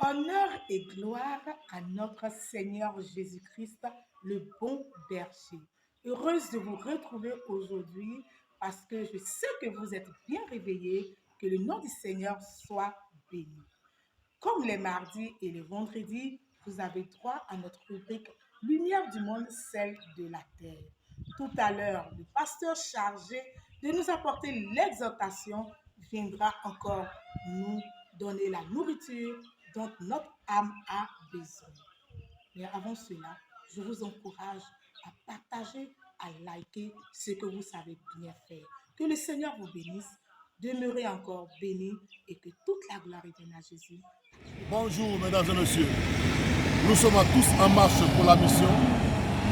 Honneur et gloire à notre Seigneur Jésus-Christ, le bon berger. Heureuse de vous retrouver aujourd'hui parce que je sais que vous êtes bien réveillés, que le nom du Seigneur soit béni. Comme les mardis et les vendredis, vous avez droit à notre rubrique Lumière du monde, celle de la terre. Tout à l'heure, le pasteur chargé de nous apporter l'exhortation viendra encore nous donner la nourriture dont notre âme a besoin. Mais avant cela, je vous encourage à partager, à liker ce que vous savez bien faire. Que le Seigneur vous bénisse, demeurez encore bénis et que toute la gloire revienne à Jésus. Bonjour mesdames et messieurs, nous sommes tous en marche pour la mission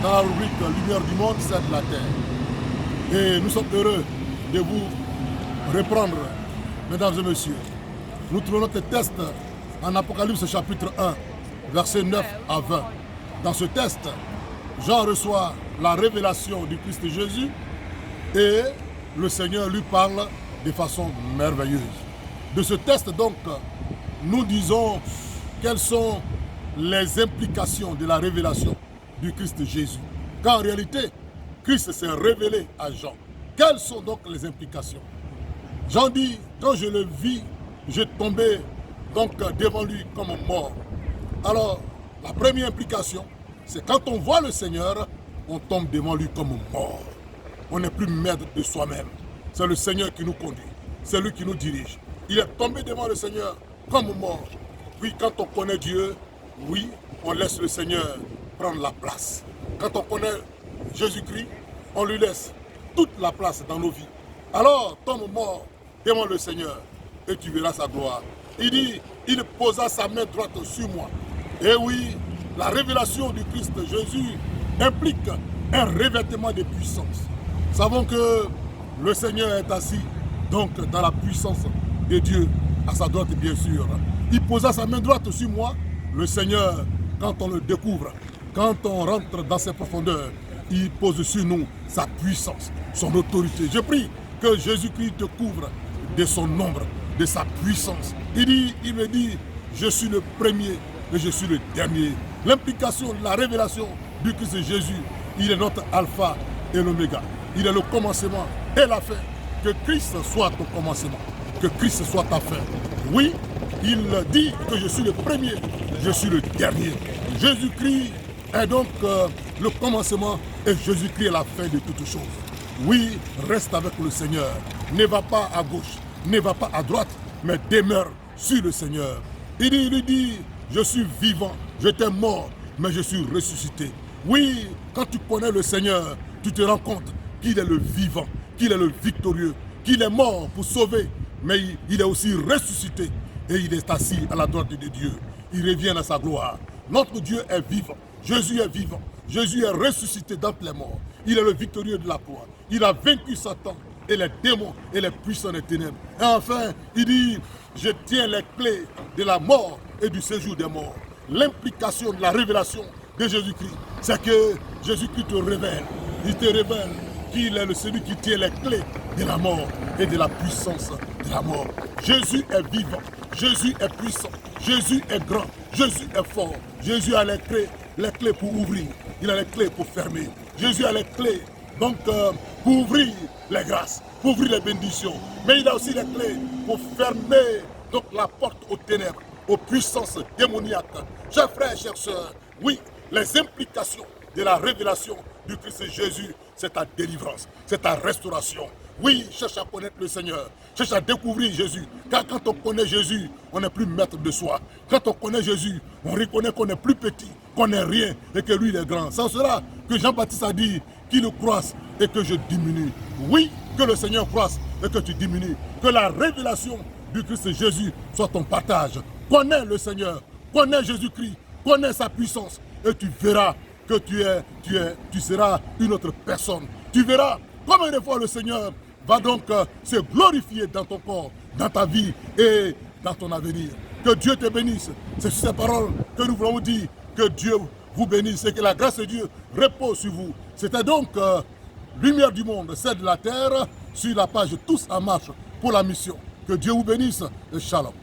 dans la rubrique Lumière du monde, c'est de la terre. Et nous sommes heureux de vous reprendre, mesdames et messieurs. Nous trouvons notre test en Apocalypse chapitre 1, versets 9 à 20. Dans ce test, Jean reçoit la révélation du Christ Jésus et le Seigneur lui parle de façon merveilleuse. De ce test donc, nous disons quelles sont les implications de la révélation du Christ Jésus. Car en réalité, Christ s'est révélé à Jean. Quelles sont donc les implications? Jean dit, quand je le vis, j'ai tombé donc devant lui comme mort. Alors, la première implication, c'est quand on voit le Seigneur, on tombe devant lui comme mort. On n'est plus maître de soi-même. C'est le Seigneur qui nous conduit. C'est lui qui nous dirige. Il est tombé devant le Seigneur comme mort. Puis quand on connaît Dieu, oui, on laisse le Seigneur prendre la place. Quand on connaît Jésus-Christ, on lui laisse toute la place dans nos vies. Alors, tombe mort devant le Seigneur et tu verras sa gloire. Il dit, il posa sa main droite sur moi. Et oui, la révélation du Christ Jésus implique un revêtement de puissance. Nous savons que le Seigneur est assis donc dans la puissance de Dieu, à sa droite bien sûr. Il posa sa main droite sur moi. Le Seigneur, quand on le découvre, quand on rentre dans ses profondeurs, il pose sur nous sa puissance, son autorité. Je prie que Jésus-Christ te couvre de son ombre, de sa puissance. Il me dit, je suis le premier et je suis le dernier. L'implication, la révélation du Christ Jésus, il est notre alpha et l'oméga. Il est le commencement et la fin. Que Christ soit ton commencement, que Christ soit ta fin. Oui, il dit que je suis le premier, je suis le dernier. Jésus-Christ est donc le commencement et Jésus-Christ est la fin de toutes choses. Oui, reste avec le Seigneur. Ne va pas à gauche, ne va pas à droite, mais demeure sur le Seigneur. Il lui dit, je suis vivant, j'étais mort, mais je suis ressuscité. Oui, quand tu connais le Seigneur, tu te rends compte qu'il est le vivant, qu'il est le victorieux, qu'il est mort pour sauver, mais il est aussi ressuscité et il est assis à la droite de Dieu. Il revient à sa gloire. Notre Dieu est vivant, Jésus est vivant, Jésus est ressuscité d'entre les morts. Il est le victorieux de la croix. Il a vaincu Satan et les démons et les puissants des ténèbres. Et enfin, il dit, je tiens les clés de la mort et du séjour des morts. L'implication de la révélation de Jésus-Christ, c'est que Jésus-Christ te révèle. Il te révèle qu'il est celui qui tient les clés de la mort et de la puissance de la mort. Jésus est vivant, Jésus est puissant, Jésus est grand, Jésus est fort. Jésus a les clés pour ouvrir, il a les clés pour fermer. Jésus a les clés donc pour ouvrir les grâces, pour ouvrir les bénédictions. Mais il a aussi les clés pour fermer donc la porte aux ténèbres, aux puissances démoniaques. Chers frères et chères sœurs, oui, les implications de la révélation du Christ Jésus, c'est ta délivrance, c'est ta restauration. Oui, cherche à connaître le Seigneur, cherche à découvrir Jésus. Car quand on connaît Jésus, on n'est plus maître de soi. Quand on connaît Jésus, on reconnaît qu'on est plus petit, qu'on n'est rien et que lui il est grand. C'est cela que Jean-Baptiste a dit, qu'il croisse et que je diminue. Oui, que le Seigneur croisse et que tu diminues. Que la révélation du Christ Jésus soit ton partage. Connais le Seigneur, connais Jésus-Christ, connais sa puissance et tu verras que tu seras une autre personne. Tu verras combien de fois le Seigneur va donc se glorifier dans ton corps, dans ta vie et dans ton avenir. Que Dieu te bénisse. C'est sur ces paroles que nous voulons vous dire que Dieu vous bénisse et que la grâce de Dieu repose sur vous. C'était donc Lumière du monde, c'est de la terre, sur la page Tous en marche pour la mission. Que Dieu vous bénisse et shalom.